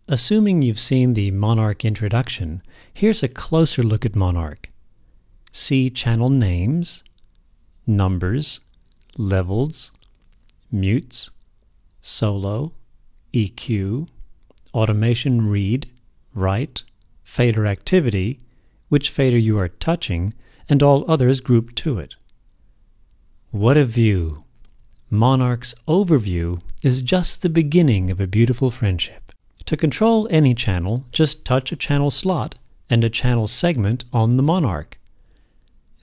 Assuming you've seen the MonARC introduction, here's a closer look at MonARC. See channel names, numbers, levels, mutes, solo, EQ, automation read, write, fader activity, which fader you are touching, and all others grouped to it. What a view! MonARC's overview is just the beginning of a beautiful friendship. To control any channel, just touch a channel slot and a channel segment on the MonARC.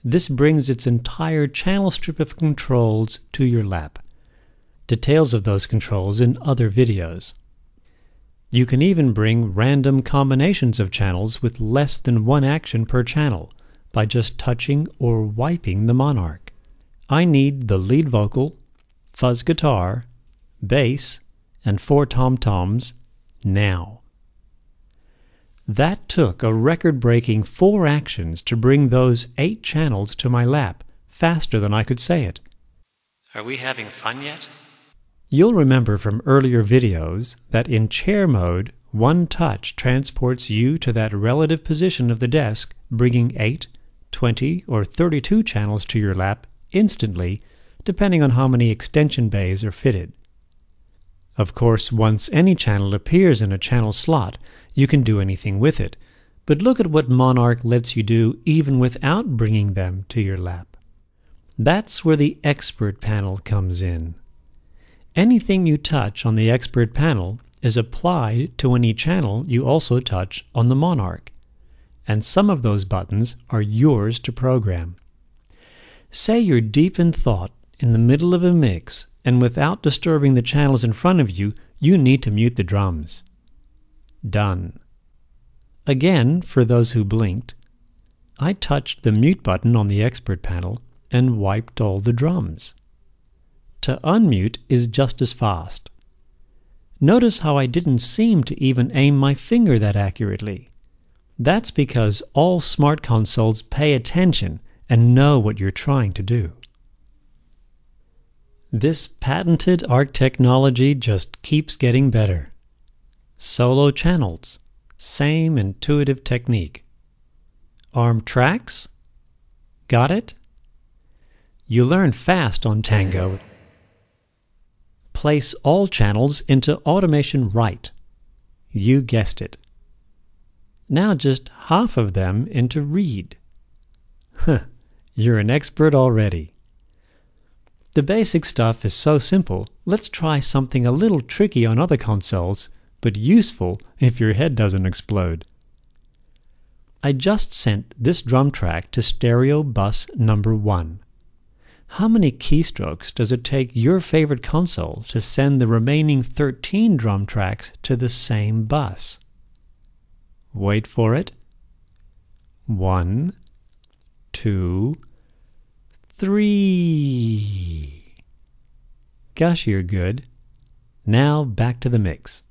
This brings its entire channel strip of controls to your lap. Details of those controls in other videos. You can even bring random combinations of channels with less than one action per channel by just touching or wiping the MonARC. I need the lead vocal, fuzz guitar, bass, and 4 tom-toms now. That took a record-breaking 4 actions to bring those 8 channels to my lap faster than I could say it. Are we having fun yet? You'll remember from earlier videos that in chair mode, one touch transports you to that relative position of the desk, bringing 8, 20, or 32 channels to your lap instantly, depending on how many extension bays are fitted. Of course, once any channel appears in a channel slot, you can do anything with it, but look at what MonARC lets you do even without bringing them to your lap. That's where the Expert panel comes in. Anything you touch on the Expert panel is applied to any channel you also touch on the MonARC, and some of those buttons are yours to program. Say you're deep in thought in the middle of a mix, and without disturbing the channels in front of you, you need to mute the drums. Done. Again, for those who blinked, I touched the mute button on the Expert panel and wiped all the drums. To unmute is just as fast. Notice how I didn't seem to even aim my finger that accurately. That's because all smart consoles pay attention and know what you're trying to do. This patented ARC technology just keeps getting better. Solo channels, same intuitive technique. ARM tracks? Got it? You learn fast on Tango. Place all channels into automation right. You guessed it. Now just half of them into read. You're an expert already. The basic stuff is so simple, let's try something a little tricky on other consoles, but useful if your head doesn't explode. I just sent this drum track to stereo bus number 1. How many keystrokes does it take your favorite console to send the remaining 13 drum tracks to the same bus? Wait for it. 1, 2, 3. Gosh, you're good. Now back to the mix.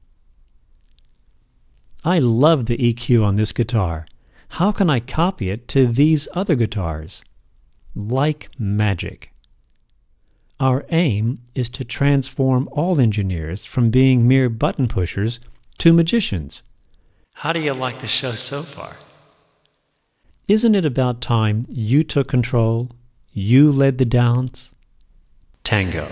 I love the EQ on this guitar. How can I copy it to these other guitars? Like magic. Our aim is to transform all engineers from being mere button pushers to magicians. How do you like the show so far? Isn't it about time you took control? You led the dance? Tango.